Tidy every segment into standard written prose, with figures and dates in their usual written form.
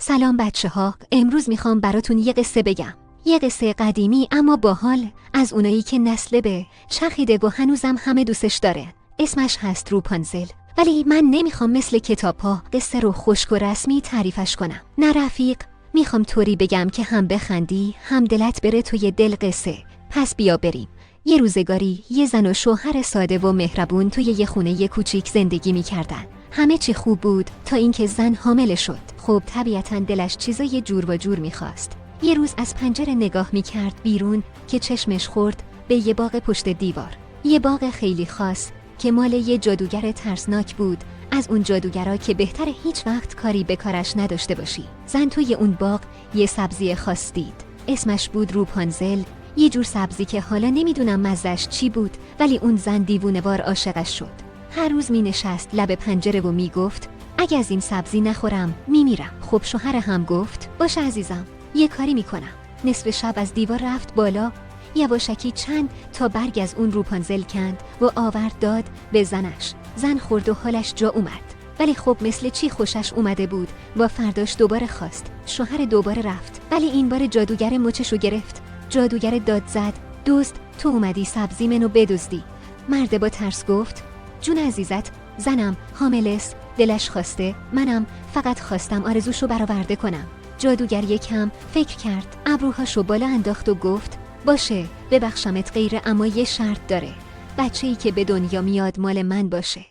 سلام بچه‌ها، امروز میخوام براتون یه قصه بگم. یه قصه قدیمی اما باحال، از اونایی که نسل به چخیده و هنوزم همه دوستش داره. اسمش هست روپانزل. ولی من نمیخوام مثل کتاب‌ها قصه رو خشک و رسمی تعریفش کنم. نه رفیق، میخوام طوری بگم که هم بخندی، هم دلت بره توی دل قصه. پس بیا بریم. یه روزگاری یه زن و شوهر ساده و مهربون توی یه خونه کوچیک زندگی میکردن. همه چی خوب بود تا اینکه زن حامل شد. خب طبیعتاً دلش چیزای جور و جور میخواست. یه روز از پنجره نگاه میکرد بیرون که چشمش خورد به یه باغ پشت دیوار. یه باغ خیلی خاص که مال یه جادوگر ترسناک بود، از اون جادوگرا که بهتر هیچ وقت کاری به کارش نداشته باشی. زن توی اون باغ یه سبزی خاص دید. اسمش بود روپانزل. یه جور سبزی که حالا نمیدونم مزه‌اش چی بود، ولی اون زن دیوونه‌وار عاشقش شد. هر روز می نشست لب پنجره و می گفت اگه از این سبزی نخورم میمیرم. خب شوهر هم گفت باشه عزیزم، یه کاری میکنم. نصف شب از دیوار رفت بالا، یواشکی چند تا برگ از اون روپانزل کند و آورد داد به زنش. زن خورد و حالش جا اومد، ولی خب مثل چی خوشش اومده بود و فرداش دوباره خواست. شوهر دوباره رفت، ولی این بار جادوگر مچشو گرفت. جادوگر داد زد دوست، تو اومدی سبزی منو بدزدی. مرد با ترس گفت جون عزیزت، زنم حامل است، دلش خواسته، منم فقط خواستم آرزوشو برآورده کنم. جادوگر یکم فکر کرد، ابروهاشو بالا انداخت و گفت باشه ببخشمت غیره، اما یه شرط داره. بچه‌ای که به دنیا میاد مال من باشه.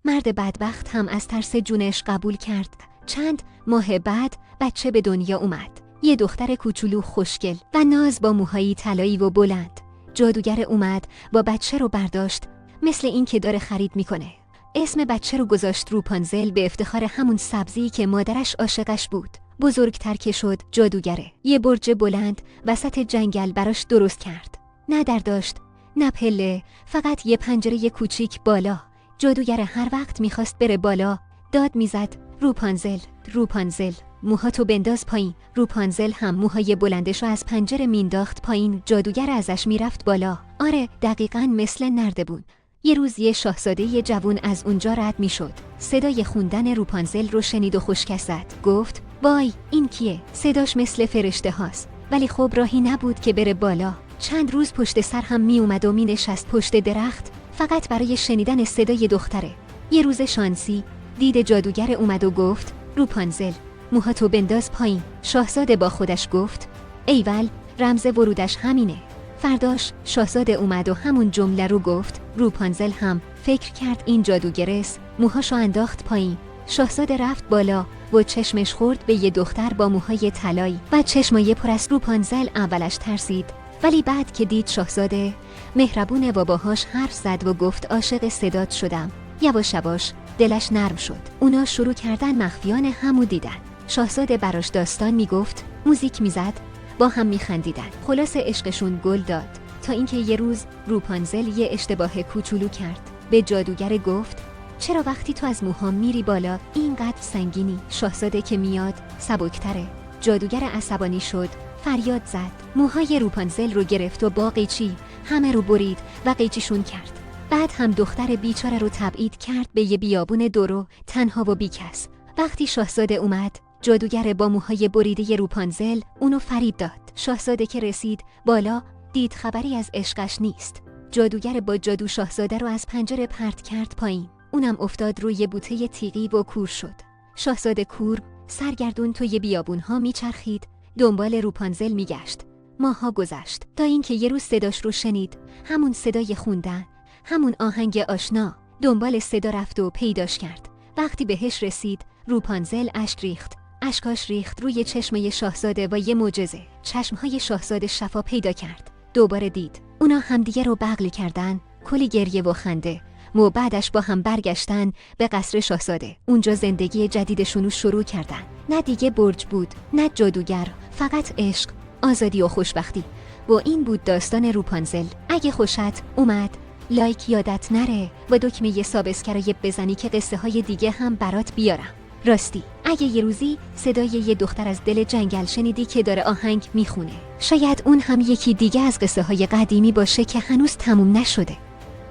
مرد بدبخت هم از ترس جونش قبول کرد. چند ماه بعد بچه به دنیا اومد. یه دختر کوچولو خوشگل و ناز با موهایی طلایی و بلند. جادوگر اومد با بچه رو برداشت، مثل این که داره خرید میکنه. اسم بچه رو گذاشت روپانزل به افتخار همون سبزی که مادرش عاشقش بود. بزرگتر که شد جادوگره یه برج بلند وسط جنگل براش درست کرد. نه در داشت، نه پله، فقط یه پنجره کوچیک بالا. جادوگر هر وقت میخواست بره بالا داد میزد روپانزل، روپانزل، موهاتو بنداز پایین. روپانزل هم موهای بلندشو از پنجره مینداخت پایین. جادوگر ازش میرفت بالا. آره دقیقاً مثل نردبون. یه روز یه شاهزاده جوون از اونجا رد میشد. صدای خوندن روپانزل رو شنید و خشکش زد. گفت وای این کیه؟ صداش مثل فرشته هاست. ولی خب راهی نبود که بره بالا. چند روز پشت سر هم می اومد و می نشست پشت درخت فقط برای شنیدن صدای دختره. یه روز شانسی دید جادوگر اومد و گفت روپانزل، موهاتو بنداز پایین. شاهزاده با خودش گفت ایول، رمز ورودش همینه. فرداش شاهزاده اومد و همون جمله رو گفت. روپانزل هم فکر کرد این جادوگرست، موهاشو انداخت پایین. شاهزاده رفت بالا و چشمش خورد به یه دختر با موهای طلایی و چشمای پر از. روپانزل اولش ترسید، ولی بعد که دید شاهزاده مهربونه و باهاش حرف زد و گفت عاشق صدات شدم، یواش یواش دلش نرم شد. اونا شروع کردن مخفیانه همو دیدن. شاهزاده براش داستان میگفت، موزیک میزد، با هم میخندیدن. خلاصه عشقشون گل داد تا اینکه یه روز روپانزل یه اشتباه کوچولو کرد. به جادوگر گفت چرا وقتی تو از موهام میری بالا اینقدر سنگینی؟ شاهزاده که میاد سبکتره. جادوگر عصبانی شد، فریاد زد، موهای روپانزل رو گرفت و با قیچی همه رو برید و قیچیشون کرد. بعد هم دختر بیچاره رو تبعید کرد به یه بیابون دورو، تنها و بیکس. وقتی شاهزاده اومد، جادوگر با موهای بریده روپانزل اونو فریب داد. شاهزاده که رسید بالا دید خبری از عشقش نیست. جادوگر با جادو شاهزاده رو از پنجره پرت کرد پایین. اونم افتاد روی بوته تیغی و کور شد. شاهزاده کور سرگردون توی بیابون‌ها میچرخید، دنبال روپانزل میگشت. ماها گذشت تا اینکه یه روز صداش رو شنید، همون صدای خوندن، همون آهنگ آشنا. دنبال صدا رفت و پیداش کرد. وقتی بهش رسید، روپانزل اشک ریخت. اشکاش ریخت روی چشمه شاهزاده و یه معجزه. چشمهای شاهزاده شفا پیدا کرد. دوباره دید. اونا همدیگه رو بغل کردن، کلی گریه و خنده. و بعدش با هم برگشتن به قصر شاهزاده. اونجا زندگی جدیدشون رو شروع کردن. نه دیگه برج بود، نه جادوگر، فقط عشق، آزادی و خوشبختی. و این بود داستان روپانزل. اگه خوشت اومد لایک یادت نره و دکمه سابسکرایب بزنی که قصه های دیگه هم برات بیارم. راستی اگه یه روزی صدای یه دختر از دل جنگل شنیدی که داره آهنگ میخونه، شاید اون هم یکی دیگه از قصه های قدیمی باشه که هنوز تموم نشده.